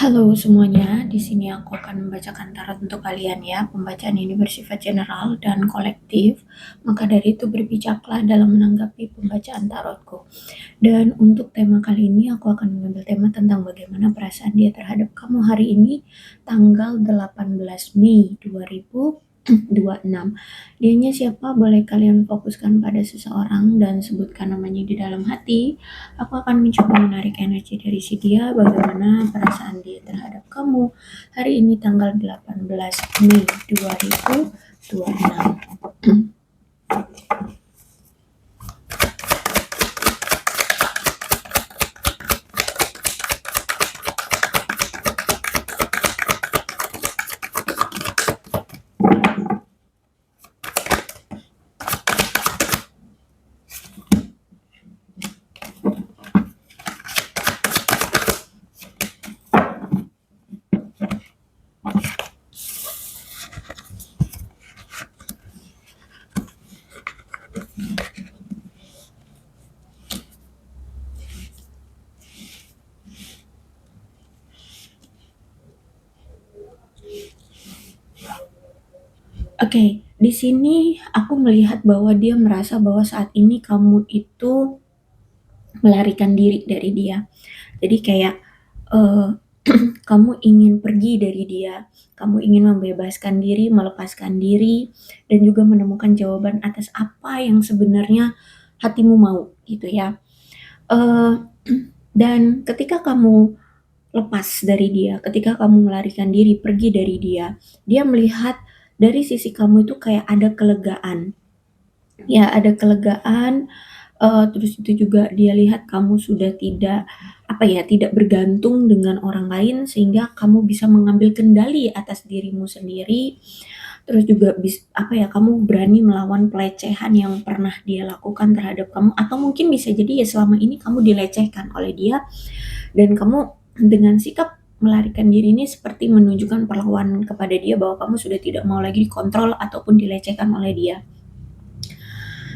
Halo semuanya, di sini aku akan membacakan tarot untuk kalian ya. Pembacaan ini bersifat general dan kolektif, maka dari itu berbijaklah dalam menanggapi pembacaan tarotku. Dan untuk tema kali ini aku akan mengambil tema tentang bagaimana perasaan dia terhadap kamu hari ini, tanggal 18 Mei 2026. Dianya siapa? Boleh kalian fokuskan pada seseorang dan sebutkan namanya di dalam hati. Aku akan mencoba menarik energi dari si dia, bagaimana perasaan dia terhadap kamu hari ini tanggal 18 Mei 2026. Oke, di sini aku melihat bahwa dia merasa bahwa saat ini kamu itu melarikan diri dari dia. Jadi kayak eh, kamu ingin pergi dari dia, kamu ingin membebaskan diri, melepaskan diri, dan juga menemukan jawaban atas apa yang sebenarnya hatimu mau, gitu ya. Eh, dan ketika kamu lepas dari dia, ketika kamu melarikan diri, pergi dari dia, dia melihat dari sisi kamu itu kayak ada kelegaan. Ya, ada kelegaan, terus itu juga dia lihat kamu sudah tidak, apa ya, tidak bergantung dengan orang lain sehingga kamu bisa mengambil kendali atas dirimu sendiri. Terus juga apa ya, kamu berani melawan pelecehan yang pernah dia lakukan terhadap kamu, atau mungkin bisa jadi ya selama ini kamu dilecehkan oleh dia dan kamu dengan sikap melarikan diri ini seperti menunjukkan perlawanan kepada dia bahwa kamu sudah tidak mau lagi dikontrol ataupun dilecehkan oleh dia.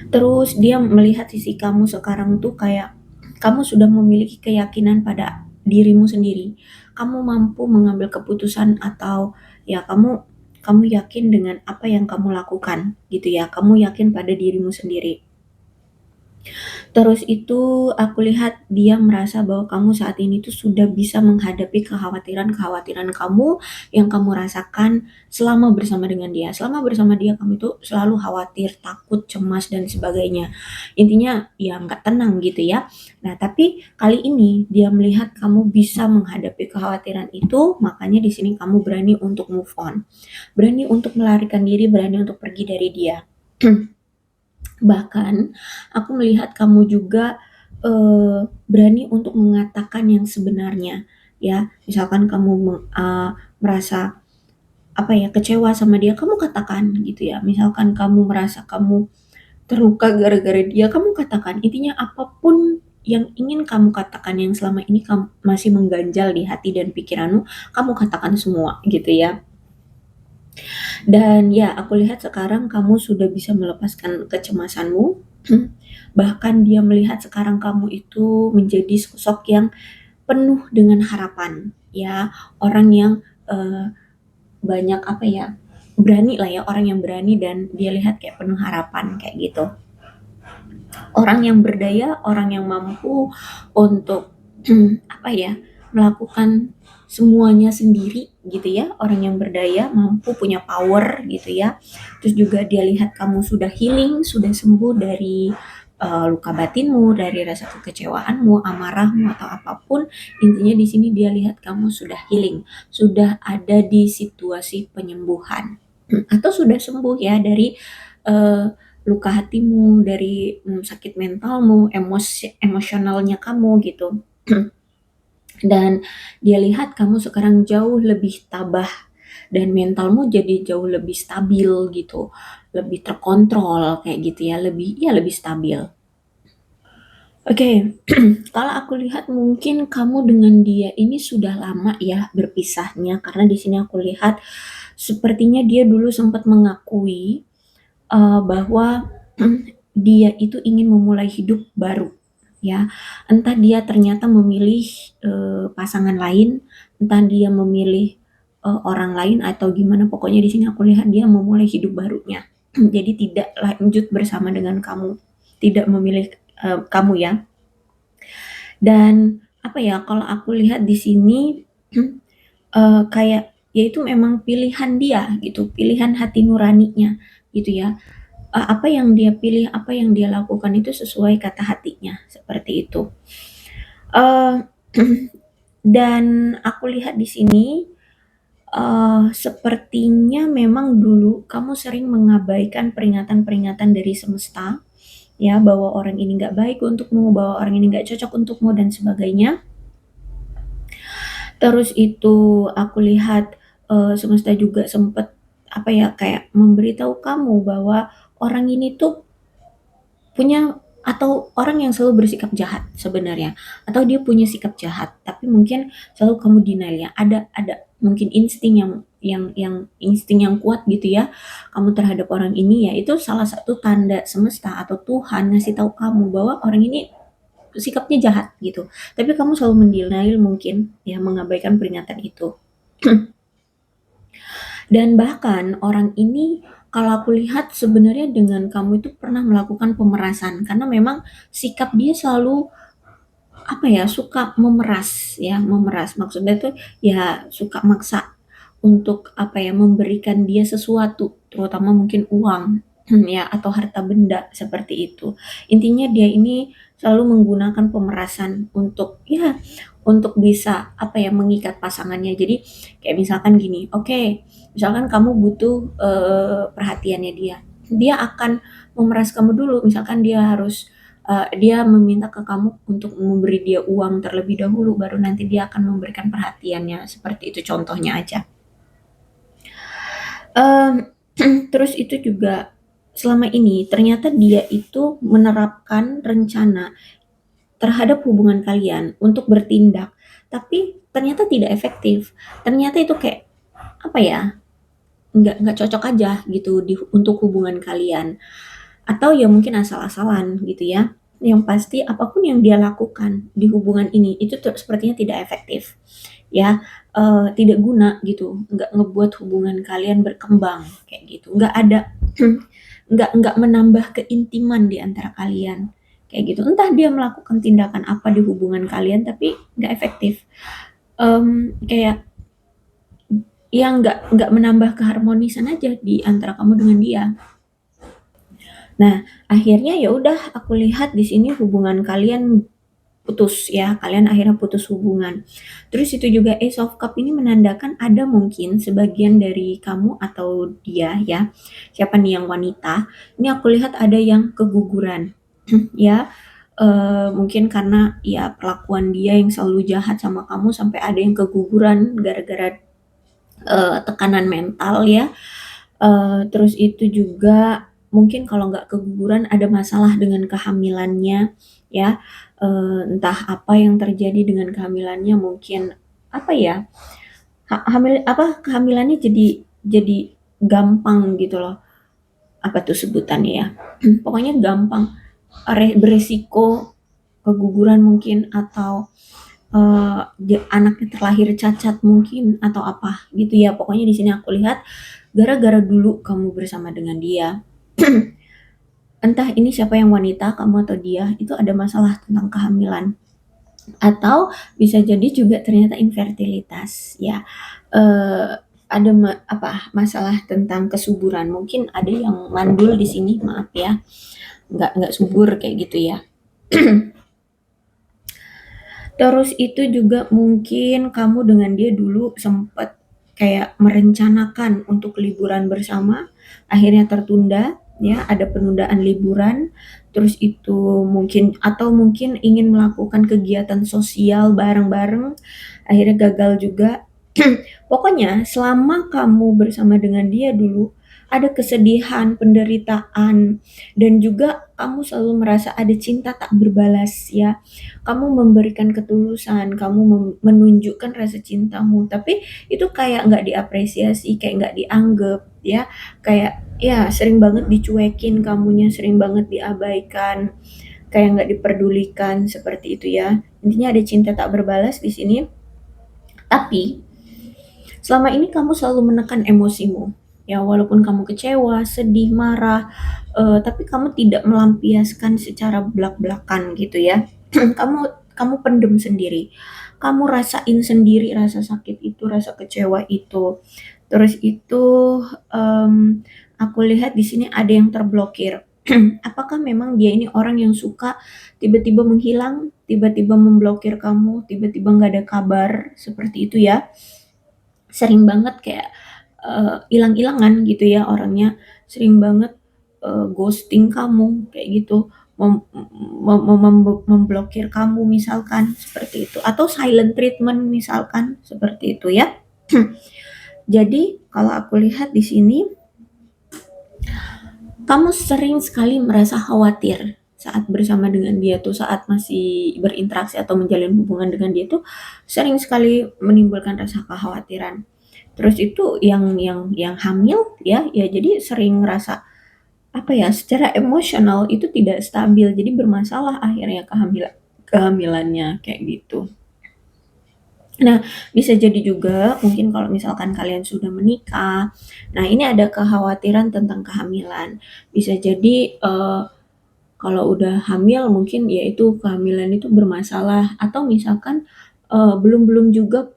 Terus dia melihat sisi kamu sekarang tuh kayak kamu sudah memiliki keyakinan pada dirimu sendiri. Kamu mampu mengambil keputusan atau ya kamu kamu yakin dengan apa yang kamu lakukan gitu ya. Kamu yakin pada dirimu sendiri. Terus itu aku lihat dia merasa bahwa kamu saat ini tuh sudah bisa menghadapi kekhawatiran-kekhawatiran kamu yang kamu rasakan selama bersama dengan dia. Selama bersama dia kamu itu selalu khawatir, takut, cemas dan sebagainya. Intinya ya nggak tenang gitu ya. Nah tapi kali ini dia melihat kamu bisa menghadapi kekhawatiran itu, makanya di sini kamu berani untuk move on. Berani untuk melarikan diri, berani untuk pergi dari dia. Bahkan aku melihat kamu juga berani untuk mengatakan yang sebenarnya ya. Misalkan kamu merasa apa ya, kecewa sama dia, kamu katakan gitu ya. Misalkan kamu merasa kamu terluka gara-gara dia, kamu katakan. Intinya apapun yang ingin kamu katakan yang selama ini kamu masih mengganjal di hati dan pikiranmu, kamu katakan semua gitu ya. Dan ya, aku lihat sekarang kamu sudah bisa melepaskan kecemasanmu. Bahkan dia melihat sekarang kamu itu menjadi sosok yang penuh dengan harapan, ya. Orang yang banyak apa ya, berani lah ya, orang yang berani dan dia lihat kayak penuh harapan kayak gitu. Orang yang berdaya, orang yang mampu untuk apa ya, melakukan semuanya sendiri gitu ya. Orang yang berdaya, mampu, punya power gitu ya. Terus juga dia lihat kamu sudah healing, sudah sembuh dari luka batinmu, dari rasa kekecewaanmu, amarahmu atau apapun. Intinya di sini dia lihat kamu sudah healing, sudah ada di situasi penyembuhan atau sudah sembuh ya dari uh, luka hatimu, dari sakit mentalmu, emosionalnya kamu gitu. Dan dia lihat kamu sekarang jauh lebih tabah dan mentalmu jadi jauh lebih stabil gitu, lebih terkontrol kayak gitu ya, lebih stabil. Oke, kalau aku lihat mungkin kamu dengan dia ini sudah lama ya berpisahnya, karena di sini aku lihat sepertinya dia dulu sempat mengakui bahwa dia itu ingin memulai hidup baru ya. Entah dia ternyata memilih, pasangan lain, entah dia memilih, orang lain atau gimana, pokoknya di sini aku lihat dia memulai hidup barunya. Jadi tidak lanjut bersama dengan kamu, tidak memilih, kamu ya. Dan apa ya, kalau aku lihat di sini, kayak ya itu memang pilihan dia gitu, pilihan hati nuraninya gitu ya. Apa yang dia pilih, apa yang dia lakukan itu sesuai kata hatinya, seperti itu. Eee, dan aku lihat di sini, sepertinya memang dulu kamu sering mengabaikan peringatan-peringatan dari semesta, ya, bahwa orang ini nggak baik untukmu, bahwa orang ini nggak cocok untukmu dan sebagainya. Terus itu aku lihat, semesta juga sempet, apa ya, kayak memberitahu kamu bahwa orang ini tuh punya atau orang yang selalu bersikap jahat sebenarnya, atau dia punya sikap jahat, tapi mungkin selalu kamu denial ya, ada mungkin insting yang insting yang kuat gitu ya, kamu terhadap orang ini ya, itu salah satu tanda semesta atau Tuhan ngasih tahu kamu bahwa orang ini sikapnya jahat gitu, tapi kamu selalu mendenial mungkin ya, mengabaikan peringatan itu. Dan bahkan orang ini kalau aku lihat sebenarnya dengan kamu itu pernah melakukan pemerasan, karena memang sikap dia selalu, apa ya, suka memeras ya, memeras. Maksudnya tuh ya suka maksa untuk, apa ya, memberikan dia sesuatu, terutama mungkin uang, ya, atau harta benda, seperti itu. Intinya dia ini selalu menggunakan pemerasan untuk, ya, untuk bisa, apa ya, mengikat pasangannya. Jadi kayak misalkan gini, oke, misalkan kamu butuh, perhatiannya dia, dia akan memeras kamu dulu, misalkan dia meminta ke kamu untuk memberi dia uang terlebih dahulu, baru nanti dia akan memberikan perhatiannya, seperti itu contohnya aja. Terus itu juga selama ini ternyata dia itu menerapkan rencana terhadap hubungan kalian untuk bertindak, tapi ternyata tidak efektif. Ternyata itu kayak, apa ya, nggak cocok aja gitu untuk hubungan kalian. Atau ya mungkin asal-asalan gitu ya. Yang pasti apapun yang dia lakukan di hubungan ini itu sepertinya tidak efektif ya, tidak guna gitu, nggak ngebuat hubungan kalian berkembang kayak gitu, nggak ada nggak menambah keintiman di antara kalian kayak gitu. Entah dia melakukan tindakan apa di hubungan kalian tapi nggak efektif, kayak yang nggak menambah keharmonisan aja di antara kamu dengan dia. Nah, akhirnya ya udah aku lihat di sini hubungan kalian putus ya, kalian akhirnya putus hubungan. Terus itu juga Ace of Cup ini menandakan ada mungkin sebagian dari kamu atau dia ya, siapa nih yang wanita, ini aku lihat ada yang keguguran ya, mungkin karena ya perlakuan dia yang selalu jahat sama kamu sampai ada yang keguguran gara-gara, tekanan mental ya. Terus itu juga mungkin kalau nggak keguguran ada masalah dengan kehamilannya ya, entah apa yang terjadi dengan kehamilannya, mungkin apa ya, kehamilannya jadi gampang gitu loh, apa tuh sebutannya ya, pokoknya gampang, beresiko keguguran mungkin atau, anaknya terlahir cacat mungkin atau apa gitu ya. Pokoknya di sini aku lihat gara-gara dulu kamu bersama dengan dia, entah ini siapa yang wanita, kamu atau dia, itu ada masalah tentang kehamilan. Atau bisa jadi juga ternyata infertilitas ya, ada masalah tentang kesuburan, mungkin ada yang mandul di sini, maaf ya, nggak subur kayak gitu ya. Terus itu juga mungkin kamu dengan dia dulu sempat kayak merencanakan untuk liburan bersama, akhirnya tertunda, ya, ada penundaan liburan. Terus itu mungkin atau mungkin ingin melakukan kegiatan sosial bareng-bareng, akhirnya gagal juga. Pokoknya selama kamu bersama dengan dia dulu, ada kesedihan, penderitaan, dan juga kamu selalu merasa ada cinta tak berbalas ya. Kamu memberikan ketulusan, kamu menunjukkan rasa cintamu, tapi itu kayak nggak diapresiasi, kayak nggak dianggap ya, kayak ya sering banget dicuekin kamunya, sering banget diabaikan kayak nggak diperdulikan seperti itu ya. Intinya ada cinta tak berbalas di sini. Tapi selama ini kamu selalu menekan emosimu. Ya, walaupun kamu kecewa, sedih, marah, tapi kamu tidak melampiaskan secara belak-belakan gitu ya. kamu kamu pendem sendiri. Kamu rasain sendiri rasa sakit itu, rasa kecewa itu. Terus itu aku lihat di sini ada yang terblokir. Apakah memang dia ini orang yang suka tiba-tiba menghilang, tiba-tiba memblokir kamu, tiba-tiba nggak ada kabar, seperti itu ya? Sering banget kayak hilang-hilangan gitu ya orangnya, sering banget ghosting kamu kayak gitu, memblokir kamu misalkan seperti itu, atau silent treatment misalkan seperti itu ya. Jadi kalau aku lihat di sini, kamu sering sekali merasa khawatir saat bersama dengan dia tuh, saat masih berinteraksi atau menjalin hubungan dengan dia tuh, sering sekali menimbulkan rasa kekhawatiran. Terus itu yang hamil ya, ya jadi sering ngerasa apa ya, secara emosional itu tidak stabil, jadi bermasalah akhirnya kehamilannya kayak gitu. Nah, bisa jadi juga mungkin kalau misalkan kalian sudah menikah, nah ini ada kekhawatiran tentang kehamilan. Bisa jadi kalau udah hamil mungkin ya itu kehamilan itu bermasalah, atau misalkan belum-belum juga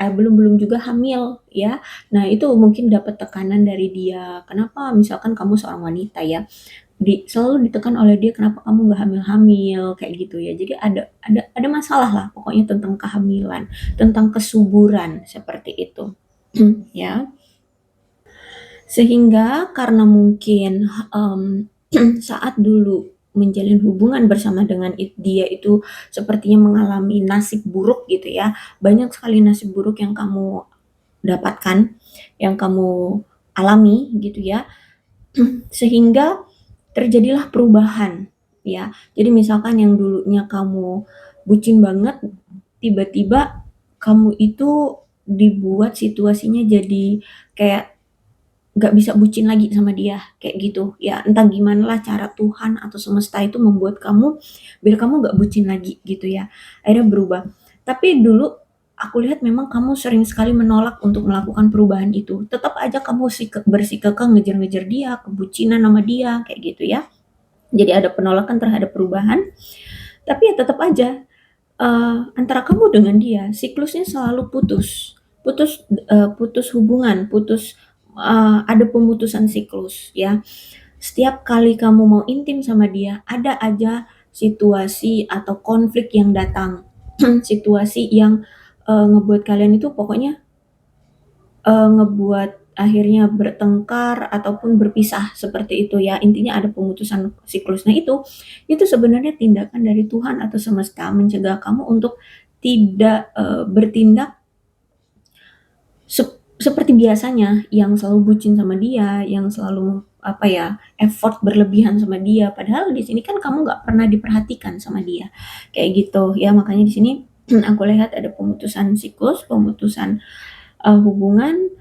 belum-belum juga hamil ya. Nah, itu mungkin dapat tekanan dari dia. Kenapa misalkan kamu seorang wanita ya, selalu ditekan oleh dia, kenapa kamu nggak hamil-hamil kayak gitu ya. Jadi ada masalah lah pokoknya tentang kehamilan, tentang kesuburan seperti itu. Ya. Sehingga karena mungkin saat dulu menjalin hubungan bersama dengan dia itu sepertinya mengalami nasib buruk gitu ya. Banyak sekali nasib buruk yang kamu dapatkan, yang kamu alami gitu ya. Sehingga terjadilah perubahan ya. Jadi misalkan yang dulunya kamu bucin banget, tiba-tiba kamu itu dibuat situasinya jadi kayak gak bisa bucin lagi sama dia kayak gitu ya, entah gimana lah cara Tuhan atau semesta itu membuat kamu biar kamu gak bucin lagi gitu ya, akhirnya berubah. Tapi dulu aku lihat memang kamu sering sekali menolak untuk melakukan perubahan itu, tetap aja kamu bersikukuh ngejar-ngejar dia, kebucinan sama dia kayak gitu ya. Jadi ada penolakan terhadap perubahan, tapi ya tetap aja antara kamu dengan dia siklusnya selalu putus hubungan, ada pemutusan siklus ya. Setiap kali kamu mau intim sama dia, ada aja situasi atau konflik yang datang. Situasi yang ngebuat kalian itu pokoknya ngebuat akhirnya bertengkar ataupun berpisah seperti itu ya. Intinya ada pemutusan siklus. Nah, itu sebenarnya tindakan dari Tuhan atau semesta mencegah kamu untuk tidak bertindak seperti biasanya, yang selalu bucin sama dia, yang selalu apa ya, effort berlebihan sama dia. Padahal di sini kan kamu nggak pernah diperhatikan sama dia, kayak gitu ya. Makanya di sini aku lihat ada pemutusan siklus, pemutusan hubungan,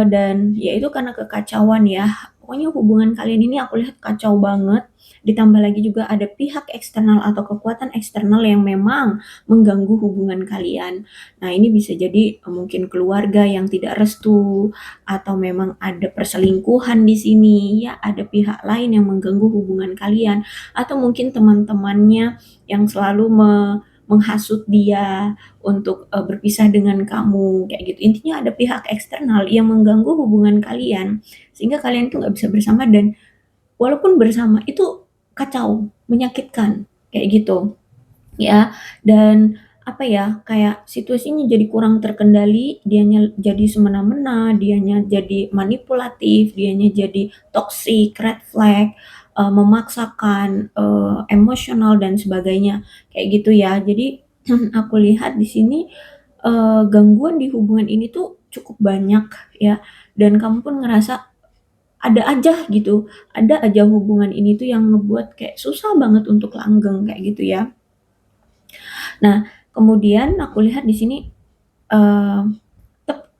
dan ya itu karena kekacauan ya. Pokoknya hubungan kalian ini aku lihat kacau banget, ditambah lagi juga ada pihak eksternal atau kekuatan eksternal yang memang mengganggu hubungan kalian. Nah, ini bisa jadi mungkin keluarga yang tidak restu, atau memang ada perselingkuhan di sini ya, ada pihak lain yang mengganggu hubungan kalian, atau mungkin teman-temannya yang selalu menghasut dia untuk berpisah dengan kamu kayak gitu. Intinya ada pihak eksternal yang mengganggu hubungan kalian sehingga kalian tuh nggak bisa bersama, dan walaupun bersama itu kacau, menyakitkan kayak gitu ya. Dan apa ya, kayak situasinya jadi kurang terkendali, dianya jadi semena-mena, dianya jadi manipulatif, dianya jadi toxic, red flag, memaksakan, emosional dan sebagainya kayak gitu ya. Jadi aku lihat di sini gangguan di hubungan ini tuh cukup banyak ya, dan kamu pun ngerasa ada aja gitu, ada aja hubungan ini tuh yang ngebuat kayak susah banget untuk langgeng kayak gitu ya. Nah, kemudian aku lihat di sini, eee,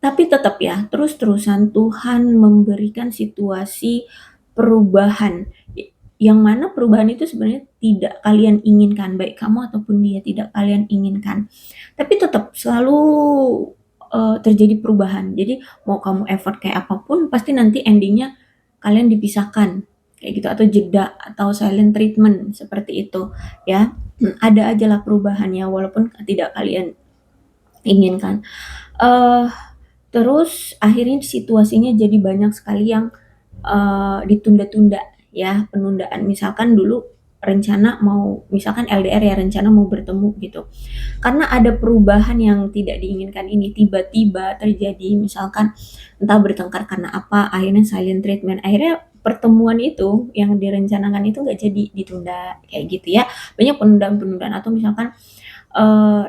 tapi tetap ya, terus-terusan Tuhan memberikan situasi perubahan. yang mana perubahan itu sebenarnya tidak kalian inginkan, baik kamu ataupun dia tidak kalian inginkan. Tapi tetap selalu, terjadi perubahan. Jadi mau kamu effort kayak apapun pasti nanti ending-nya kalian dipisahkan, kayak gitu, atau jeda atau silent treatment seperti itu ya. Ada aja lah perubahannya walaupun tidak kalian inginkan. Eee, Terus akhirnya situasinya jadi banyak sekali yang, ditunda-tunda ya, penundaan. Misalkan dulu rencana mau misalkan LDR ya, rencana mau bertemu gitu. Karena ada perubahan yang tidak diinginkan ini, tiba-tiba terjadi misalkan entah bertengkar karena apa, akhirnya silent treatment, akhirnya pertemuan itu yang direncanakan itu nggak jadi, ditunda, kayak gitu ya. Banyak penundaan-penundaan atau misalkan,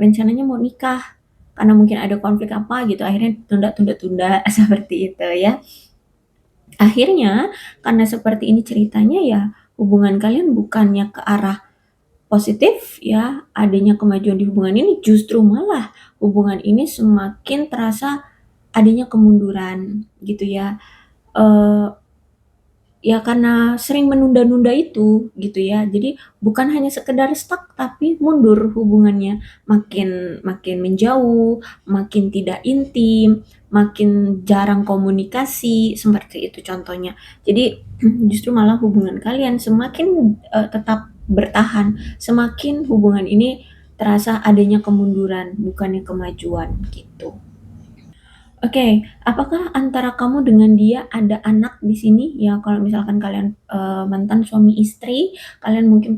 rencananya mau nikah, karena mungkin ada konflik apa gitu, akhirnya tunda-tunda-tunda seperti itu ya. Akhirnya karena seperti ini ceritanya ya, hubungan kalian bukannya ke arah positif ya, adanya kemajuan di hubungan ini, justru malah hubungan ini semakin terasa adanya kemunduran gitu ya. Eee, Ya karena sering menunda-nunda itu gitu ya, jadi bukan hanya sekedar stuck tapi mundur hubungannya, makin makin menjauh, makin tidak intim, makin jarang komunikasi, seperti itu contohnya. Jadi justru malah hubungan kalian semakin, tetap bertahan, semakin hubungan ini terasa adanya kemunduran bukannya kemajuan gitu. Oke, apakah antara kamu dengan dia ada anak di sini? Ya, kalau misalkan kalian, mantan suami istri, kalian mungkin,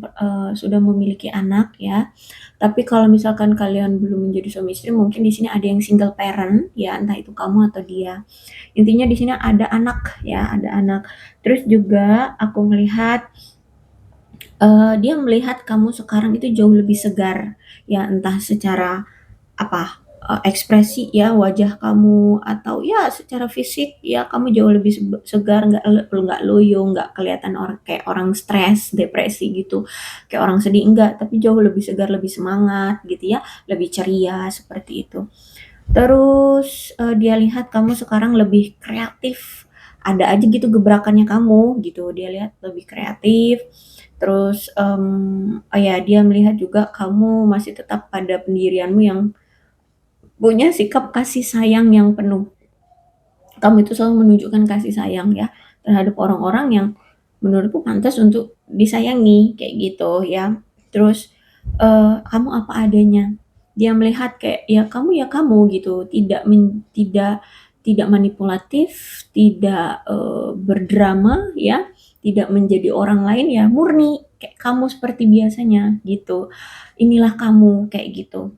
sudah memiliki anak ya. Tapi kalau misalkan kalian belum menjadi suami istri, mungkin di sini ada yang single parent ya, entah itu kamu atau dia. Intinya di sini ada anak ya, ada anak. Terus juga aku melihat, dia melihat kamu sekarang itu jauh lebih segar, ya entah secara apa, ekspresi ya wajah kamu atau ya secara fisik ya kamu jauh lebih segar, nggak loyo, nggak kelihatan kayak orang stres, depresi gitu, kayak orang sedih, enggak, tapi jauh lebih segar, lebih semangat gitu ya, lebih ceria seperti itu. Terus, dia lihat kamu sekarang lebih kreatif, ada aja gitu gebrakannya kamu gitu, dia lihat lebih kreatif, terus, ya dia melihat juga kamu masih tetap pada pendirianmu yang punya sikap kasih sayang yang penuh. Kamu itu selalu menunjukkan kasih sayang ya, terhadap orang-orang yang menurutku pantas untuk disayangi, kayak gitu ya. Terus, kamu apa adanya. Dia melihat kayak, ya kamu gitu, tidak manipulatif, tidak, berdrama ya, tidak menjadi orang lain ya, murni, kayak kamu seperti biasanya gitu. Inilah kamu, kayak gitu.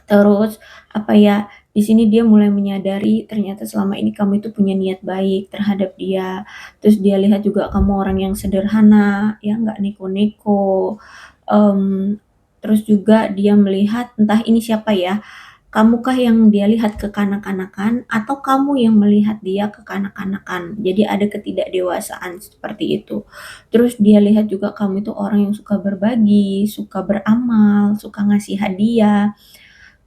Terus, apa ya, di sini dia mulai menyadari ternyata selama ini kamu itu punya niat baik terhadap dia. Terus dia lihat juga kamu orang yang sederhana, ya nggak neko-neko. Mmm, Terus juga dia melihat entah ini siapa ya, kamukah yang dia lihat kekanak-kanakan atau kamu yang melihat dia kekanak-kanakan. Jadi ada ketidakdewasaan seperti itu. Terus dia lihat juga kamu itu orang yang suka berbagi, suka beramal, suka ngasih hadiah.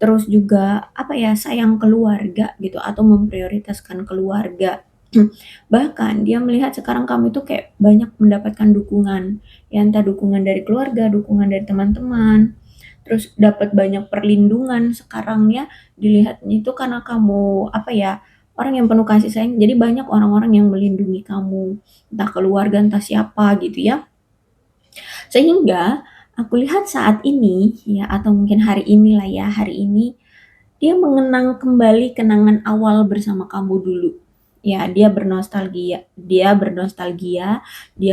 Terus juga, apa ya, sayang keluarga gitu atau memprioritaskan keluarga. Bahkan dia melihat sekarang kamu itu kayak banyak mendapatkan dukungan, ya entah dukungan dari keluarga, dukungan dari teman-teman, terus dapat banyak perlindungan sekarang ya, dilihatnya itu karena kamu, apa ya, orang yang penuh kasih sayang, jadi banyak orang-orang yang melindungi kamu, entah keluarga, entah siapa gitu ya. Sehingga aku lihat saat ini ya atau mungkin hari inilah ya, hari ini dia mengenang kembali kenangan awal bersama kamu dulu. Ya, dia bernostalgia, dia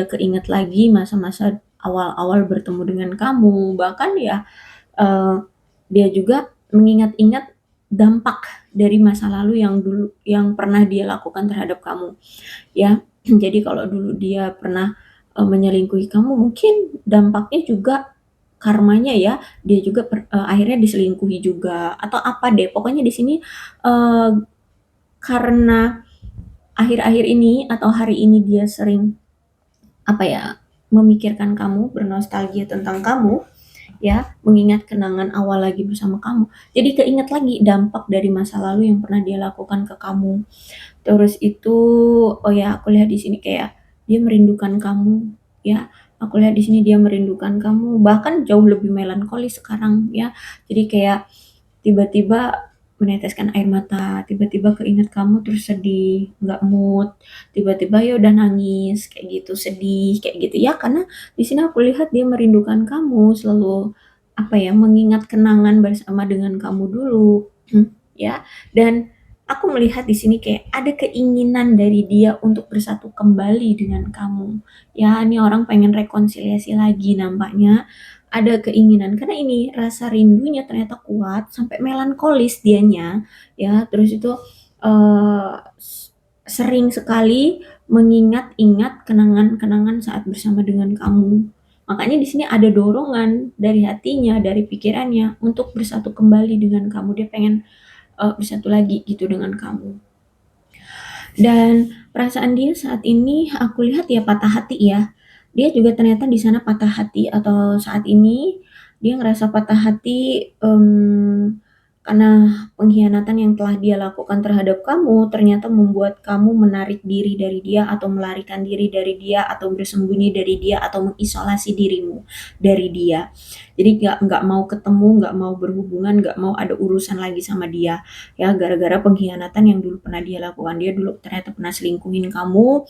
keinget lagi masa-masa awal-awal bertemu dengan kamu. Bahkan ya, eee, dia juga mengingat-ingat dampak dari masa lalu yang dulu yang pernah dia lakukan terhadap kamu, ya. Jadi kalau dulu dia pernah, menyelingkuhi kamu, mungkin dampaknya juga karmanya ya, dia juga akhirnya diselingkuhi juga atau apa deh, pokoknya di sini, eee, karena akhir-akhir ini atau hari ini dia sering, apa ya, memikirkan kamu, bernostalgia tentang kamu, ya, mengingat kenangan awal lagi bersama kamu, jadi keinget lagi dampak dari masa lalu yang pernah dia lakukan ke kamu. Terus itu, oh ya, aku lihat di sini kayak dia merindukan kamu, ya. Aku lihat di sini dia merindukan kamu, bahkan jauh lebih melankolis sekarang ya. Jadi kayak tiba-tiba meneteskan air mata, tiba-tiba keinget kamu terus sedih, nggak mood, tiba-tiba ya udah nangis kayak gitu, sedih kayak gitu ya. Karena di sini aku lihat dia merindukan kamu, selalu apa ya, mengingat kenangan bersama dengan kamu dulu, ya. Dan aku melihat di sini kayak ada keinginan dari dia untuk bersatu kembali dengan kamu. Ya, ini orang pengen rekonsiliasi lagi nampaknya, ada keinginan karena ini rasa rindunya ternyata kuat sampai melankolis dianya ya. Terus itu eh, sering sekali mengingat-ingat kenangan-kenangan saat bersama dengan kamu. Makanya di sini ada dorongan dari hatinya, dari pikirannya untuk bersatu kembali dengan kamu. Dia pengen bersatu lagi gitu dengan kamu. Dan perasaan dia saat ini aku lihat ya patah hati ya. Dia juga ternyata di sana patah hati atau saat ini dia ngerasa patah hati karena pengkhianatan yang telah dia lakukan terhadap kamu ternyata membuat kamu menarik diri dari dia atau melarikan diri dari dia atau bersembunyi dari dia atau mengisolasi dirimu dari dia. Jadi nggak mau ketemu, nggak mau berhubungan, nggak mau ada urusan lagi sama dia ya, gara-gara pengkhianatan yang dulu pernah dia lakukan. Dia dulu ternyata pernah selingkuhin kamu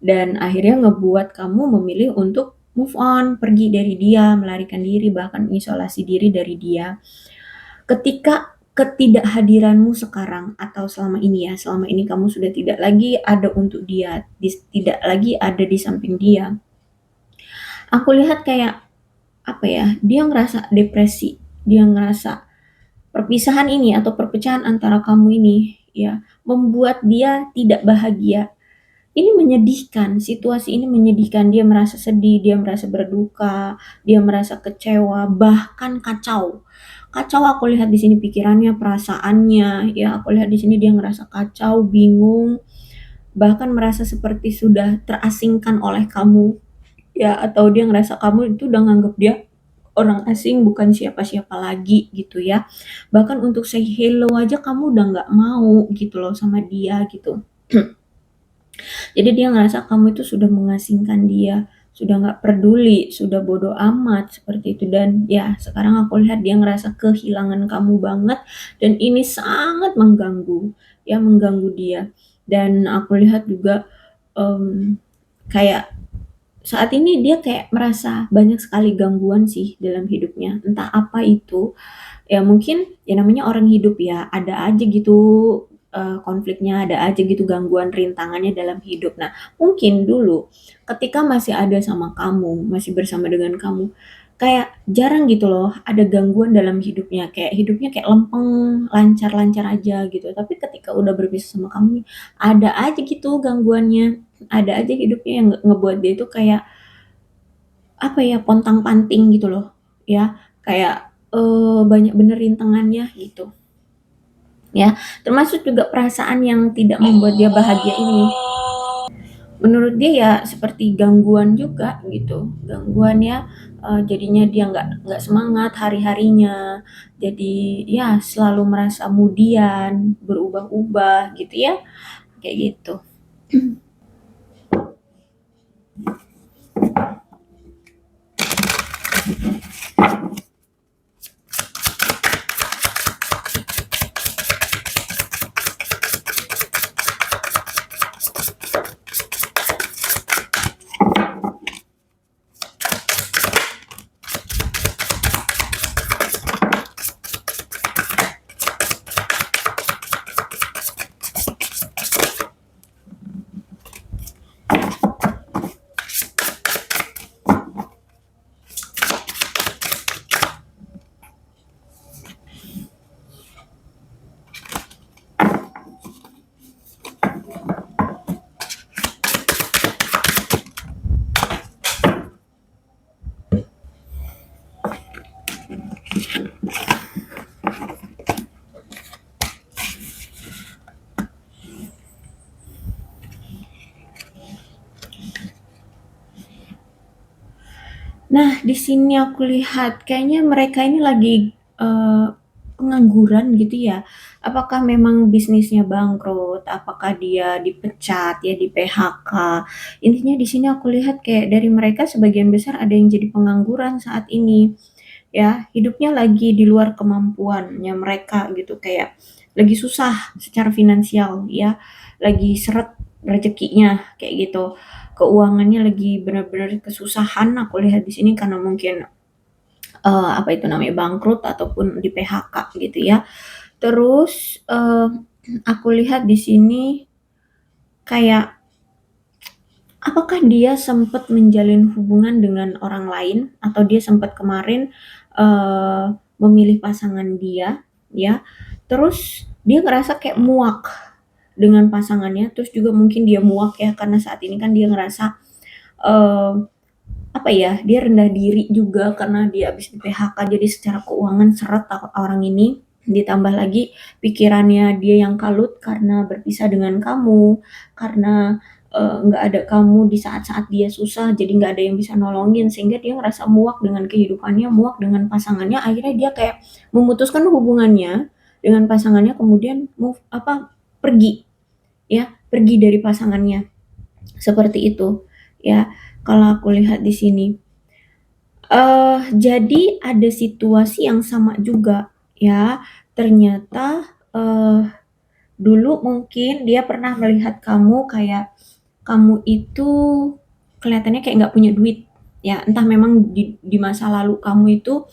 dan akhirnya ngebuat kamu memilih untuk move on, pergi dari dia, melarikan diri, bahkan isolasi diri dari dia. Ketika ketidakhadiranmu sekarang atau selama ini ya, selama ini kamu sudah tidak lagi ada untuk dia, tidak lagi ada di samping dia. Aku lihat kayak apa ya, dia ngerasa depresi, dia ngerasa perpisahan ini atau perpecahan antara kamu ini ya membuat dia tidak bahagia. Ini menyedihkan, situasi ini menyedihkan. Dia merasa sedih, dia merasa berduka, dia merasa kecewa, bahkan kacau. Kacau aku lihat di sini pikirannya, perasaannya, ya aku lihat di sini dia ngerasa kacau, bingung, bahkan merasa seperti sudah terasingkan oleh kamu, ya atau dia ngerasa kamu itu udah nganggap dia orang asing bukan siapa-siapa lagi gitu ya. Bahkan untuk say hello aja kamu udah nggak mau gitu loh sama dia gitu. Jadi dia ngerasa kamu itu sudah mengasingkan dia, sudah nggak peduli, sudah bodoh amat seperti itu. Dan ya sekarang aku lihat dia ngerasa kehilangan kamu banget dan ini sangat mengganggu, ya mengganggu dia. Dan aku lihat juga kayak saat ini dia kayak merasa banyak sekali gangguan sih dalam hidupnya. Entah apa itu, ya mungkin ya namanya orang hidup ya, ada aja gitu konfliknya, ada aja gitu gangguan rintangannya dalam hidup. Nah, mungkin dulu ketika masih ada sama kamu, masih bersama dengan kamu, kayak jarang gitu loh ada gangguan dalam hidupnya, kayak hidupnya kayak lempeng, lancar-lancar aja gitu. Tapi ketika udah berpisah sama kamu, ada aja gitu gangguannya, ada aja hidupnya yang ngebuat dia itu kayak apa ya, pontang-panting gitu loh, ya. Kayak, banyak bener rintangannya gitu, ya. Termasuk juga perasaan yang tidak membuat dia bahagia ini. Menurut dia ya seperti gangguan juga gitu, gangguan ya, jadinya dia nggak semangat hari-harinya, jadi ya selalu merasa kemudian, berubah-ubah gitu ya, kayak gitu. Nah, di sini aku lihat kayaknya mereka ini lagi pengangguran gitu ya? Apakah memang bisnisnya bangkrut? Apakah dia dipecat ya, di-PHK? Intinya di sini aku lihat kayak dari mereka sebagian besar ada yang jadi pengangguran saat ini, ya. Hidupnya lagi di luar kemampuannya mereka gitu, kayak lagi susah secara finansial ya, lagi seret rezekinya kayak gitu. Keuangannya lagi benar-benar kesusahan aku lihat di sini karena mungkin apa itu namanya, bangkrut ataupun di-PHK gitu ya. Terus, aku lihat di sini kayak apakah dia sempat menjalin hubungan dengan orang lain atau dia sempat kemarin, memilih pasangan dia ya, terus dia ngerasa kayak muak dengan pasangannya, terus juga mungkin dia muak ya karena saat ini kan dia ngerasa, eee, apa ya, dia rendah diri juga karena dia habis di-PHK jadi secara keuangan seret orang ini, ditambah lagi pikirannya dia yang kalut karena berpisah dengan kamu, karena, nggak ada kamu di saat-saat dia susah, jadi nggak ada yang bisa nolongin sehingga dia ngerasa muak dengan kehidupannya, muak dengan pasangannya, akhirnya dia kayak memutuskan hubungannya dengan pasangannya kemudian pergi ya, pergi dari pasangannya, seperti itu ya, kalau aku lihat di sini. Jadi ada situasi yang sama juga ya, ternyata, dulu mungkin dia pernah melihat kamu kayak kamu itu kelihatannya kayak nggak punya duit, ya entah memang di masa lalu kamu itu,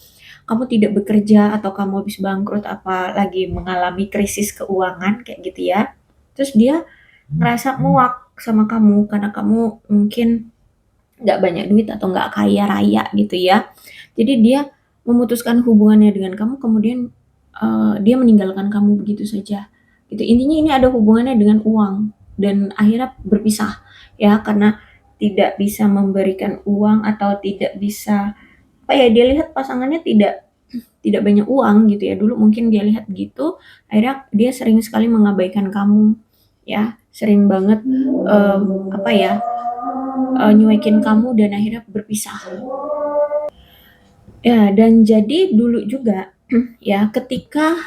kamu tidak bekerja atau kamu habis bangkrut, apa lagi mengalami krisis keuangan kayak gitu ya. Terus dia ngerasa muak sama kamu karena kamu mungkin nggak banyak duit atau nggak kaya raya gitu ya. Jadi dia memutuskan hubungannya dengan kamu kemudian, dia meninggalkan kamu begitu saja, gitu. Intinya ini ada hubungannya dengan uang dan akhirnya berpisah ya karena tidak bisa memberikan uang atau tidak bisa apa ya, dia lihat pasangannya tidak tidak banyak uang gitu ya, dulu mungkin dia lihat gitu, akhirnya dia sering sekali mengabaikan kamu ya, sering banget, apa ya, nyuekin kamu dan akhirnya berpisah. Ya, dan jadi dulu juga ya ketika,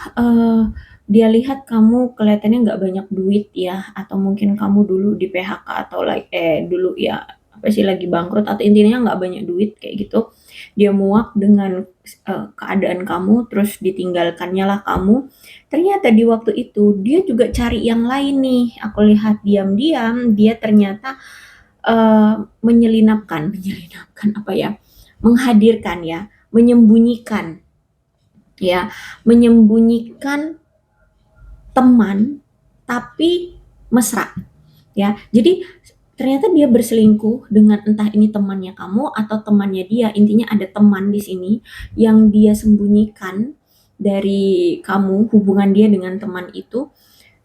dia lihat kamu kelihatannya nggak banyak duit ya, atau mungkin kamu dulu di-PHK atau dulu ya, apa sih, lagi bangkrut atau intinya nggak banyak duit kayak gitu. Dia muak dengan, keadaan kamu, terus ditinggalkannya lah kamu. Ternyata di waktu itu dia juga cari yang lain nih, aku lihat diam-diam dia ternyata, menyelinapkan menyelinapkan apa ya, menghadirkan ya, menyembunyikan ya, menyembunyikan teman tapi mesra ya. Jadi ternyata dia berselingkuh dengan entah ini temannya kamu atau temannya dia, intinya ada teman di sini yang dia sembunyikan dari kamu, hubungan dia dengan teman itu,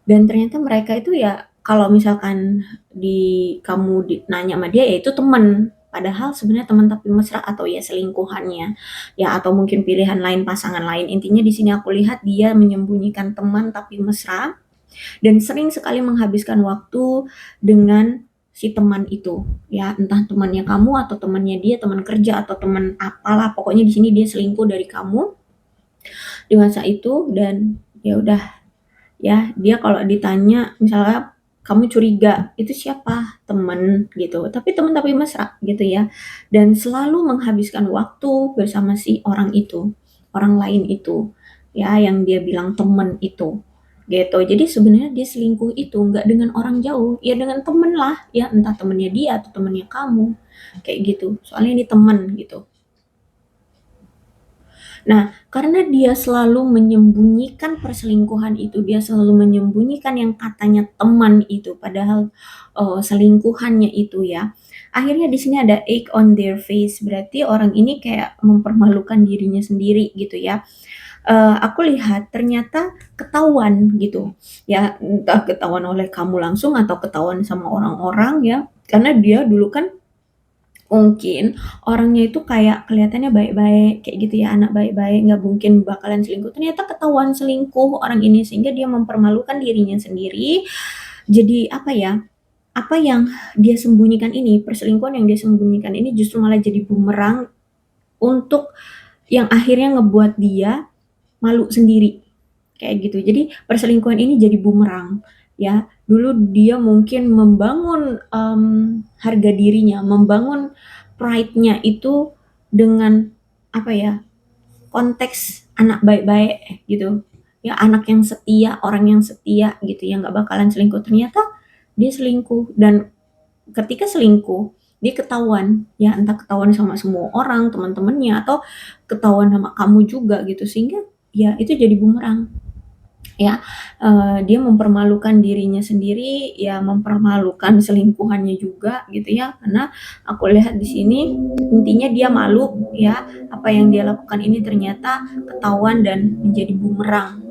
dan ternyata mereka itu ya kalau misalkan nanya sama dia ya itu teman, padahal sebenarnya teman tapi mesra atau ya selingkuhannya, ya atau mungkin pilihan lain, pasangan lain. Intinya di sini aku lihat dia menyembunyikan teman tapi mesra dan sering sekali menghabiskan waktu dengan si teman itu, ya entah temannya kamu atau temannya dia, teman kerja atau teman apalah, pokoknya di sini dia selingkuh dari kamu di masa itu dan ya udah ya, dia kalau ditanya misalnya kamu curiga, "Itu siapa?" "Temen," gitu, tapi temen tapi mesra gitu ya, dan selalu menghabiskan waktu bersama si orang itu, orang lain itu, ya yang dia bilang temen itu, gitu. Jadi sebenarnya dia selingkuh itu nggak dengan orang jauh, ya dengan temen lah, ya entah temennya dia atau temennya kamu, kayak gitu. Soalnya ini temen gitu. Nah, karena dia selalu menyembunyikan perselingkuhan itu, dia selalu menyembunyikan yang katanya teman itu, padahal, selingkuhannya itu ya. Akhirnya di sini ada egg on their face, berarti orang ini kayak mempermalukan dirinya sendiri gitu ya. Aku lihat ternyata ketahuan gitu, ya entah ketahuan oleh kamu langsung atau ketahuan sama orang-orang ya, karena dia dulu kan mungkin orangnya itu kayak kelihatannya baik-baik kayak gitu ya, anak baik-baik, nggak mungkin bakalan selingkuh, ternyata ketahuan selingkuh orang ini sehingga dia mempermalukan dirinya sendiri. Jadi apa ya, apa yang dia sembunyikan ini, perselingkuhan yang dia sembunyikan ini justru malah jadi bumerang untuk yang akhirnya ngebuat dia malu sendiri kayak gitu. Jadi perselingkuhan ini jadi bumerang, ya. Dulu dia mungkin membangun, harga dirinya, membangun pride-nya itu dengan, apa ya, konteks anak baik-baik gitu, ya anak yang setia, orang yang setia gitu, yang nggak bakalan selingkuh. Ternyata dia selingkuh, dan ketika selingkuh, dia ketahuan, ya entah ketahuan sama semua orang, teman-temannya, atau ketahuan sama kamu juga gitu, sehingga ya itu jadi bumerang, ya. Dia mempermalukan dirinya sendiri, ya mempermalukan selingkuhannya juga gitu ya, karena aku lihat di sini intinya dia malu, ya apa yang dia lakukan ini ternyata ketahuan dan menjadi bumerang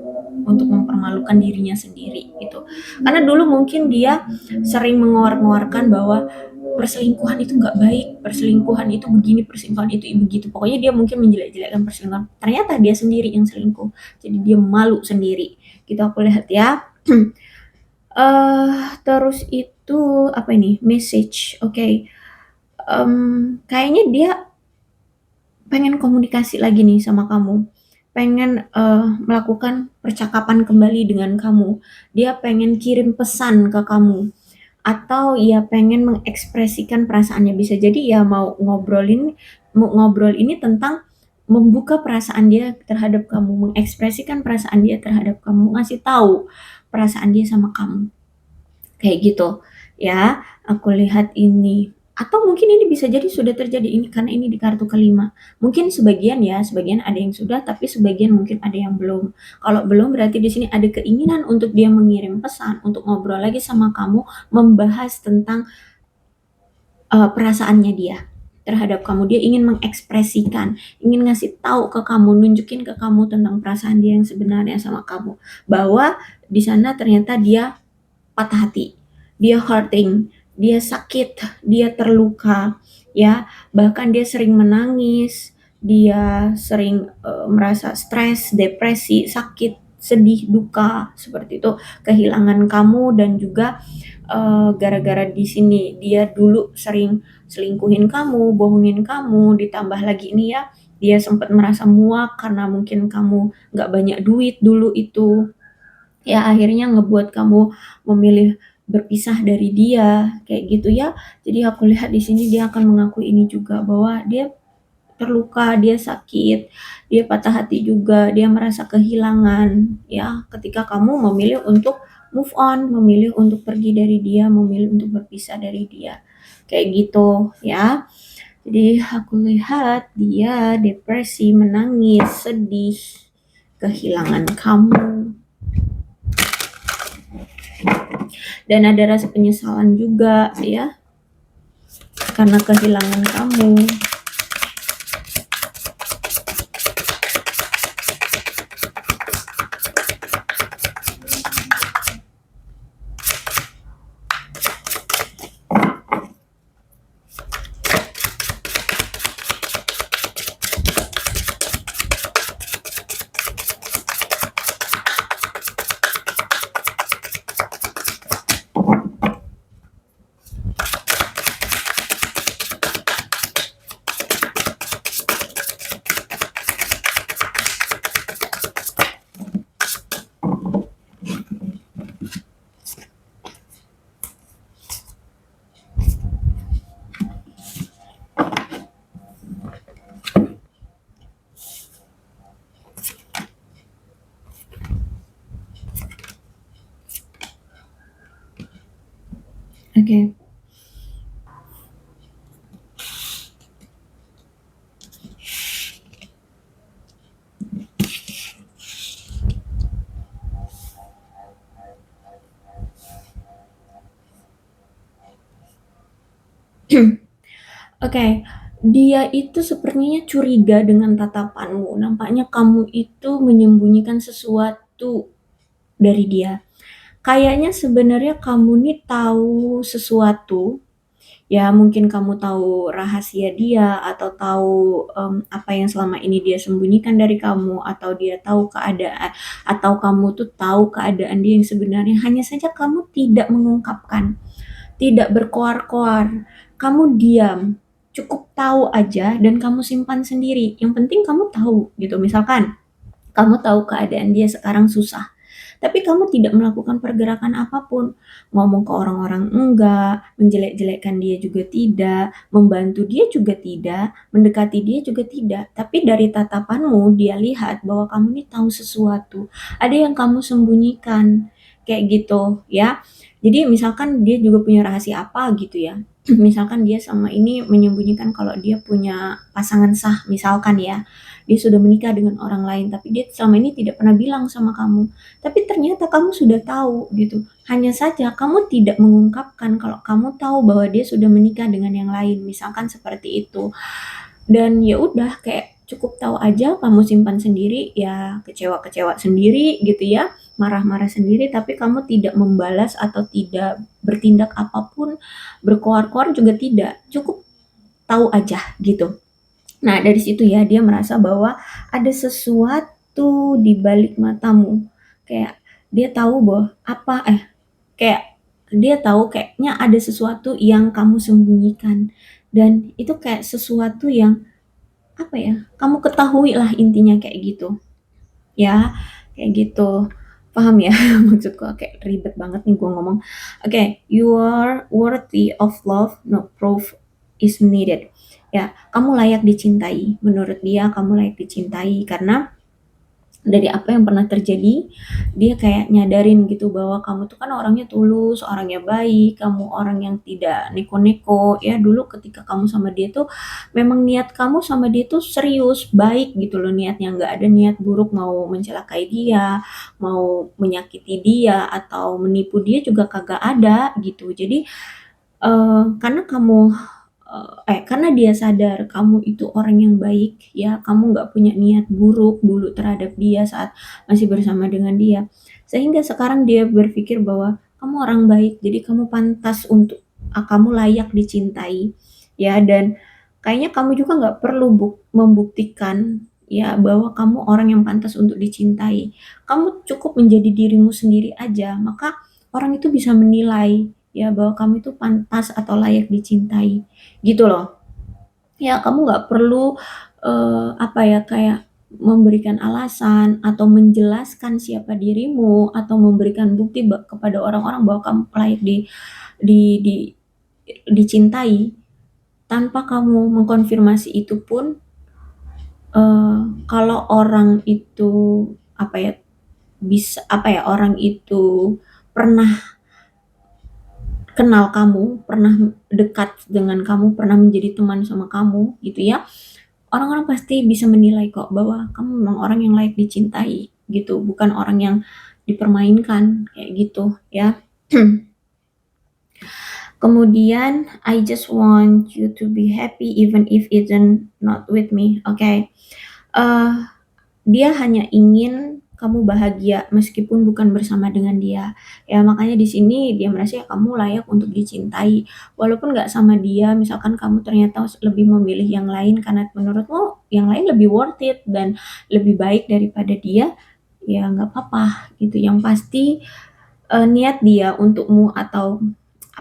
untuk mempermalukan dirinya sendiri gitu. Karena dulu mungkin dia sering menguar-nguarkan bahwa perselingkuhan itu nggak baik, perselingkuhan itu begini, perselingkuhan itu begitu. Pokoknya dia mungkin menjelek-jelekkan perselingkuhan. Ternyata dia sendiri yang selingkuh. Jadi dia malu sendiri. Gitu aku lihat ya. Terus itu apa ini? Message. Oke. Kayaknya dia pengen komunikasi lagi nih sama kamu. Pengen melakukan percakapan kembali dengan kamu. Dia pengen kirim pesan ke kamu, atau ya pengen mengekspresikan perasaannya. Bisa jadi ya mau ngobrol ini tentang membuka perasaan dia terhadap kamu, mengekspresikan perasaan dia terhadap kamu, ngasih tahu perasaan dia sama kamu, kayak gitu ya. Aku lihat ini, atau mungkin ini bisa jadi sudah terjadi ini karena ini di kartu kelima. Mungkin sebagian ya, sebagian ada yang sudah, tapi sebagian mungkin ada yang belum. Kalau belum berarti di sini ada keinginan untuk dia mengirim pesan, untuk ngobrol lagi sama kamu, membahas tentang perasaannya dia terhadap kamu. Dia ingin mengekspresikan, ingin ngasih tahu ke kamu, nunjukin ke kamu tentang perasaan dia yang sebenarnya sama kamu. Bahwa di sana ternyata dia patah hati, dia hurting, dia sakit, dia terluka, ya. Bahkan dia sering menangis, dia sering merasa stres, depresi, sakit, sedih, duka, seperti itu, kehilangan kamu. Dan juga gara-gara di sini dia dulu sering selingkuhin kamu, bohongin kamu, ditambah lagi ini ya, dia sempat merasa muak karena mungkin kamu nggak banyak duit dulu itu, ya akhirnya ngebuat kamu memilih berpisah dari dia, kayak gitu ya. Jadi aku lihat di sini dia akan mengakui ini juga, bahwa dia terluka, dia sakit, dia patah hati juga, dia merasa kehilangan, ya ketika kamu memilih untuk move on, memilih untuk pergi dari dia, memilih untuk berpisah dari dia, kayak gitu ya. Jadi aku lihat dia depresi, menangis, sedih, kehilangan kamu, dan ada rasa penyesalan juga ya karena kehilangan kamu. Oke. Oke, dia itu sepertinya curiga dengan tatapanmu. Nampaknya kamu itu menyembunyikan sesuatu dari dia. Kayaknya sebenarnya kamu nih tahu sesuatu, ya mungkin kamu tahu rahasia dia, atau tahu apa yang selama ini dia sembunyikan dari kamu, atau dia tahu keadaan, atau kamu tuh tahu keadaan dia yang sebenarnya. Hanya saja kamu tidak mengungkapkan, tidak berkoar-koar, kamu diam, cukup tahu aja dan kamu simpan sendiri. Yang penting kamu tahu gitu. Misalkan Kamu tahu keadaan dia sekarang susah, tapi kamu tidak melakukan pergerakan apapun. Ngomong ke orang-orang enggak, menjelek-jelekkan dia juga tidak, membantu dia juga tidak, mendekati dia juga tidak. Tapi dari tatapanmu dia lihat bahwa kamu ini tahu sesuatu, ada yang kamu sembunyikan, kayak gitu ya. Jadi misalkan dia juga punya rahasia apa gitu ya. Misalkan dia sama ini menyembunyikan kalau dia punya pasangan sah, misalkan ya, dia sudah menikah dengan orang lain, tapi dia selama ini tidak pernah bilang sama kamu. Tapi ternyata kamu sudah tahu gitu. Hanya saja kamu tidak mengungkapkan kalau kamu tahu bahwa dia sudah menikah dengan yang lain, misalkan seperti itu. Dan ya udah kayak cukup tahu aja, kamu simpan sendiri, ya kecewa-kecewa sendiri gitu ya, marah-marah sendiri, tapi kamu tidak membalas atau tidak bertindak apapun, berkoar-koar juga tidak, cukup tahu aja gitu. Nah, dari situ ya dia merasa bahwa ada sesuatu di balik matamu. Kayak dia tahu bahwa kayak dia tahu kayaknya ada sesuatu yang kamu sembunyikan. Dan itu kayak sesuatu yang kamu ketahui lah intinya kayak gitu. Ya, kayak gitu. Paham ya maksudku? Kayak ribet banget nih gua ngomong. Oke, you are worthy of love, no proof is needed. Ya, kamu layak dicintai. Menurut dia kamu layak dicintai karena dari apa yang pernah terjadi, dia kayak nyadarin gitu bahwa kamu tuh kan orangnya tulus, orangnya baik, kamu orang yang tidak neko-neko. Ya dulu ketika kamu sama dia tuh memang niat kamu sama dia tuh serius, baik gitu loh niatnya, nggak ada niat buruk mau mencelakai dia, mau menyakiti dia atau menipu dia juga kagak ada gitu. Jadi karena dia sadar kamu itu orang yang baik ya, kamu nggak punya niat buruk dulu terhadap dia saat masih bersama dengan dia. Sehingga sekarang dia berpikir bahwa kamu orang baik, jadi kamu pantas untuk kamu layak dicintai ya, dan kayaknya kamu juga nggak perlu membuktikan ya bahwa kamu orang yang pantas untuk dicintai. Kamu cukup menjadi dirimu sendiri aja, maka orang itu bisa menilai ya bahwa kamu itu pantas atau layak dicintai gitu loh. Ya kamu nggak perlu kayak memberikan alasan atau menjelaskan siapa dirimu atau memberikan bukti kepada orang-orang bahwa kamu layak di, di dicintai. Tanpa kamu mengkonfirmasi itu pun, kalau orang itu apa ya orang itu pernah kenal kamu, pernah dekat dengan kamu, pernah menjadi teman sama kamu gitu ya, orang-orang pasti bisa menilai kok bahwa kamu memang orang yang layak dicintai gitu, bukan orang yang dipermainkan kayak gitu ya. Kemudian I just want you to be happy even if it's not with me. Oke. Dia hanya ingin kamu bahagia meskipun bukan bersama dengan dia. Ya makanya di sini dia merasa ya kamu layak untuk dicintai. Walaupun nggak sama dia, misalkan kamu ternyata lebih memilih yang lain karena menurutmu yang lain lebih worth it dan lebih baik daripada dia, ya nggak apa-apa gitu. Yang pasti niat dia untukmu atau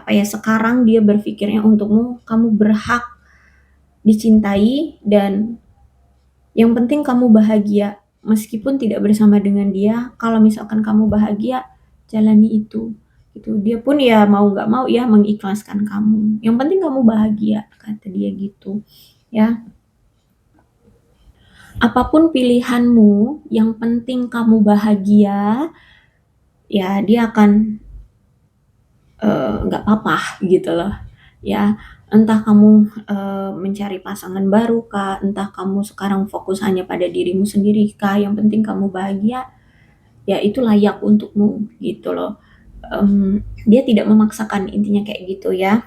sekarang dia berpikirnya untukmu, kamu berhak dicintai dan yang penting kamu bahagia. Meskipun tidak bersama dengan dia, kalau misalkan kamu bahagia, jalani itu. Gitu. Dia pun ya mau nggak mau ya mengikhlaskan kamu. Yang penting kamu bahagia, kata dia gitu. Ya, apapun pilihanmu, yang penting kamu bahagia, ya dia akan nggak apa-apa gitu loh. Ya, entah kamu mencari pasangan baru kah, entah kamu sekarang fokus hanya pada dirimu sendiri kah, yang penting kamu bahagia, ya itu layak untukmu gitu loh. Dia tidak memaksakan intinya kayak gitu ya.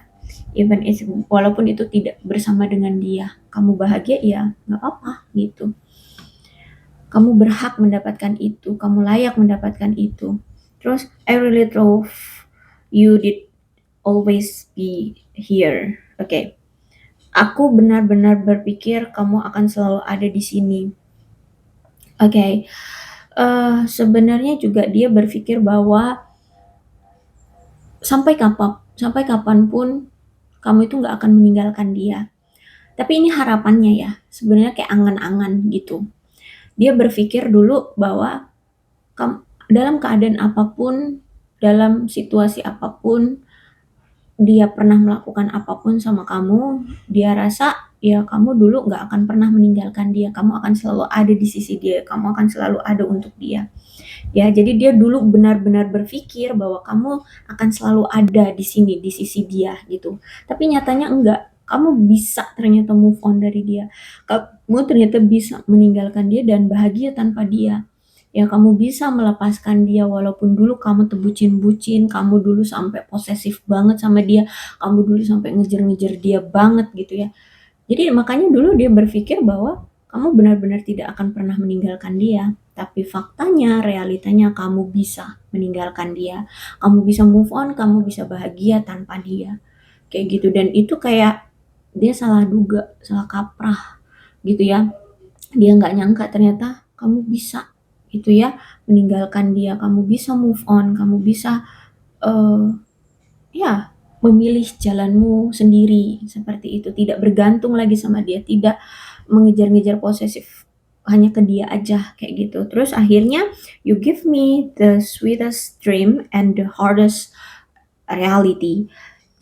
Walaupun itu tidak bersama dengan dia, kamu bahagia ya nggak apa-apa gitu. Kamu berhak mendapatkan itu, kamu layak mendapatkan itu. Terus I really love you did always be here. Oke. Aku benar-benar berpikir kamu akan selalu ada di sini. Oke. Sebenarnya juga dia berpikir bahwa sampai kapanpun kamu itu nggak akan meninggalkan dia. Tapi ini harapannya ya, sebenarnya kayak angan-angan gitu. Dia berpikir dulu bahwa dalam keadaan apapun, dalam situasi apapun, dia pernah melakukan apapun sama kamu, dia rasa ya kamu dulu nggak akan pernah meninggalkan dia, kamu akan selalu ada di sisi dia, kamu akan selalu ada untuk dia. Ya, jadi dia dulu benar-benar berpikir bahwa kamu akan selalu ada di sini, di sisi dia gitu. Tapi nyatanya enggak. Kamu bisa ternyata move on dari dia. Kamu ternyata bisa meninggalkan dia dan bahagia tanpa dia. Ya, kamu bisa melepaskan dia walaupun dulu kamu tuh bucin-bucin, kamu dulu sampai posesif banget sama dia, kamu dulu sampai ngejar-ngejar dia banget gitu ya. Jadi makanya dulu dia berpikir bahwa kamu benar-benar tidak akan pernah meninggalkan dia. Tapi faktanya, realitanya kamu bisa meninggalkan dia. Kamu bisa move on, kamu bisa bahagia tanpa dia. Kayak gitu. Dan itu kayak dia salah duga, salah kaprah gitu ya. Dia nggak nyangka ternyata kamu bisa gitu ya meninggalkan dia. Kamu bisa move on, kamu bisa eh, ya memilih jalanmu sendiri seperti itu, tidak bergantung lagi sama dia, tidak mengejar-ngejar posesif hanya ke dia aja kayak gitu. Terus akhirnya you give me the sweetest dream and the hardest reality.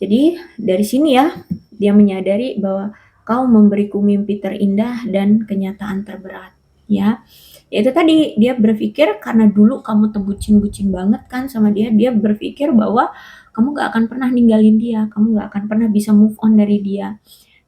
Jadi dari sini ya dia menyadari bahwa kau memberiku mimpi terindah dan kenyataan terberat ya. Ya itu tadi dia berpikir karena dulu kamu tuh bucin-bucin banget kan sama dia, dia berpikir bahwa kamu gak akan pernah ninggalin dia, kamu gak akan pernah bisa move on dari dia.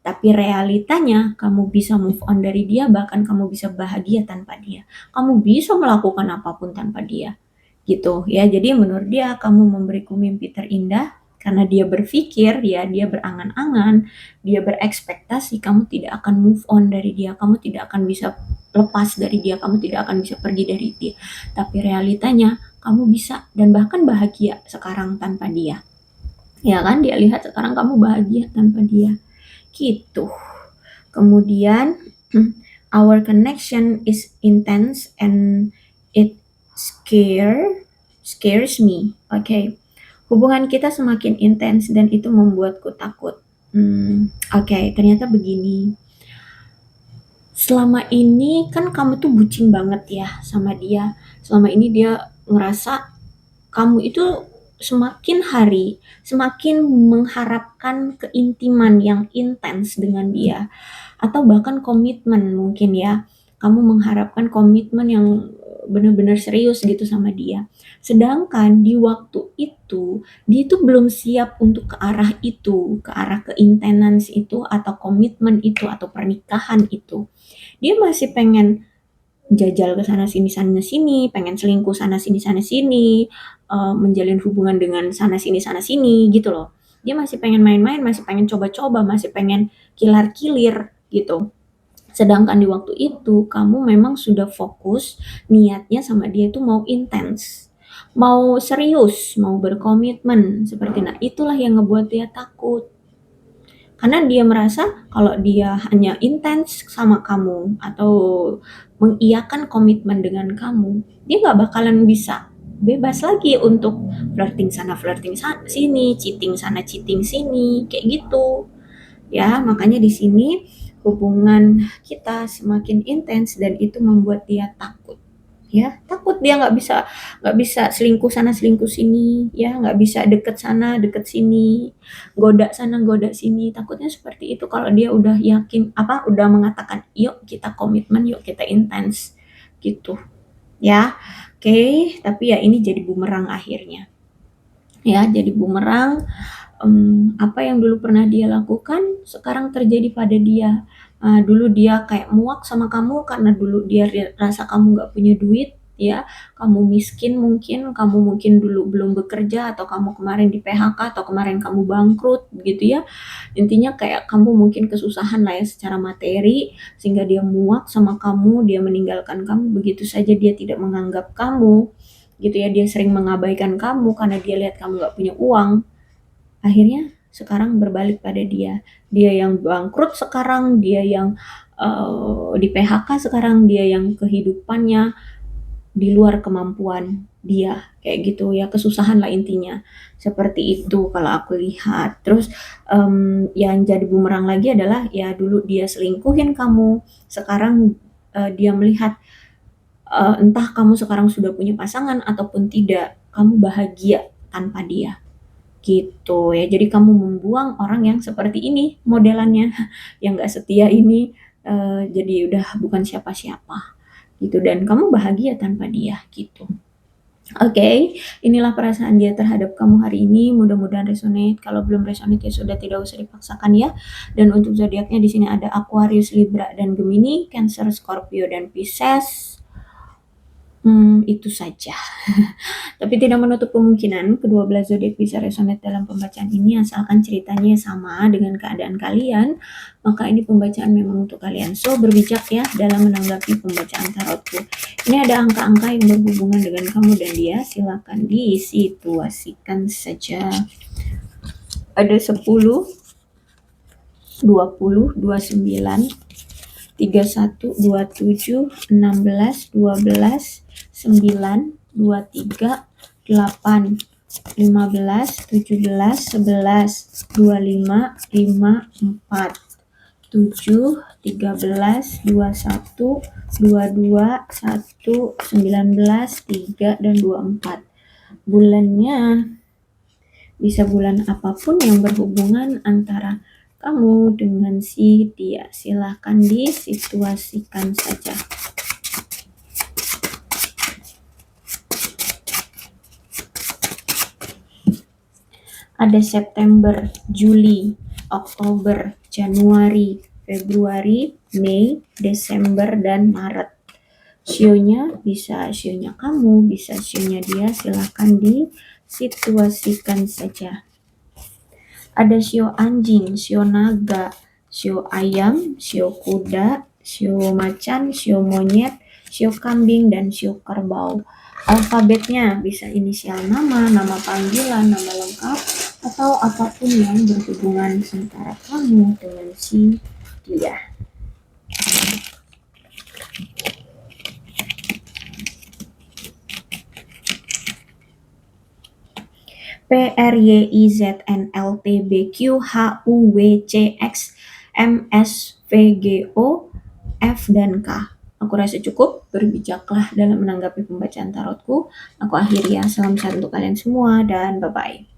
Tapi realitanya kamu bisa move on dari dia, bahkan kamu bisa bahagia tanpa dia. Kamu bisa melakukan apapun tanpa dia. Gitu ya. Jadi menurut dia kamu memberiku mimpi terindah karena dia berpikir ya, dia berangan-angan, dia berekspektasi kamu tidak akan move on dari dia, kamu tidak akan bisa lepas dari dia, kamu tidak akan bisa pergi dari dia. Tapi realitanya kamu bisa dan bahkan bahagia sekarang tanpa dia. Ya kan, dia lihat sekarang kamu bahagia tanpa dia. Gitu. Kemudian our connection is intense and it scares me. Oke. Okay. Hubungan kita semakin intens dan itu membuatku takut. Oke, okay, ternyata begini. Selama ini kan kamu tuh bucin banget ya sama dia. Selama ini dia ngerasa kamu itu semakin hari semakin mengharapkan keintiman yang intens dengan dia atau bahkan komitmen mungkin ya. Kamu mengharapkan komitmen yang benar-benar serius gitu sama dia. Sedangkan di waktu itu dia itu belum siap untuk ke arah itu, ke arah keintenans itu atau komitmen itu atau pernikahan itu. Dia masih pengen jajal ke sana sini, pengen selingkuh sana sini, menjalin hubungan dengan sana sini gitu loh. Dia masih pengen main-main, masih pengen coba-coba, masih pengen kilar-kilir gitu. Sedangkan di waktu itu kamu memang sudah fokus niatnya sama dia itu mau intens, mau serius, mau berkomitmen seperti nah itulah yang ngebuat dia takut. Karena dia merasa kalau dia hanya intens sama kamu atau mengiyakan komitmen dengan kamu, dia nggak bakalan bisa bebas lagi untuk flirting sana flirting sini, cheating sana cheating sini, kayak gitu. Ya, makanya di sini hubungan kita semakin intens dan itu membuat dia takut. Ya, takut dia nggak bisa selingkuh sana selingkuh sini, ya nggak bisa deket sana deket sini, goda sana goda sini. Takutnya seperti itu kalau dia udah yakin udah mengatakan yuk kita komitmen, yuk kita intens gitu. Ya, oke, tapi ya ini jadi bumerang akhirnya. Ya, jadi bumerang. Apa yang dulu pernah dia lakukan sekarang terjadi pada dia. Dulu dia kayak muak sama kamu karena dulu dia rasa kamu nggak punya duit ya, kamu miskin mungkin, kamu mungkin dulu belum bekerja atau kamu kemarin di PHK atau kemarin kamu bangkrut gitu ya. Intinya kayak kamu mungkin kesusahan lah ya secara materi sehingga dia muak sama kamu, dia meninggalkan kamu begitu saja, dia tidak menganggap kamu gitu ya, dia sering mengabaikan kamu karena dia lihat kamu nggak punya uang. Akhirnya sekarang berbalik pada dia. Dia yang bangkrut sekarang, dia yang di PHK sekarang, dia yang kehidupannya di luar kemampuan dia. Kayak gitu ya, kesusahan lah intinya. Seperti itu kalau aku lihat. Terus yang jadi bumerang lagi adalah ya dulu dia selingkuhin kamu, sekarang dia melihat entah kamu sekarang sudah punya pasangan ataupun tidak, kamu bahagia tanpa dia. Gitu ya. Jadi kamu membuang orang yang seperti ini modelannya, yang gak setia ini, jadi udah bukan siapa-siapa gitu dan kamu bahagia tanpa dia gitu. Oke, inilah perasaan dia terhadap kamu hari ini. Mudah-mudahan resonate. Kalau belum resonate ya sudah, tidak usah dipaksakan ya. Dan untuk zodiaknya di sini ada Aquarius, Libra, dan Gemini, Cancer, Scorpio, dan Pisces. Itu saja. Tapi tidak menutup kemungkinan kedua belas zodiak bisa resonate dalam pembacaan ini asalkan ceritanya sama dengan keadaan kalian, maka ini pembacaan memang untuk kalian. So, berbijak ya dalam menanggapi pembacaan tarotku. Ini ada angka-angka yang berhubungan dengan kamu dan dia, silakan disituasikan saja. Ada 10, 20, 29, 31, 27, 16, 12, 9, 23, 8, 15, 17, 11, 25, 5, 4, 7, 13, 21, 22, 1, 19, 3, dan 24. Bulannya bisa bulan apapun yang berhubungan antara kamu dengan si dia. Silahkan disituasikan saja. Ada September, Juli, Oktober, Januari, Februari, Mei, Desember, dan Maret. Sionya bisa sionya kamu, bisa sionya dia, silahkan disituasikan saja. Ada sio anjing, sio naga, sio ayam, sio kuda, sio macan, sio monyet, sio kambing, dan sio kerbau. Alfabetnya bisa inisial nama, nama panggilan, nama lengkap, atau apapun yang berhubungan antara kamu dengan si dia. PRYZNLTBQHUWCXMSVGO F dan K. Aku rasa cukup, berbijaklah dalam menanggapi pembacaan tarotku. Aku akhiri ya, salam sehat untuk kalian semua dan bye-bye.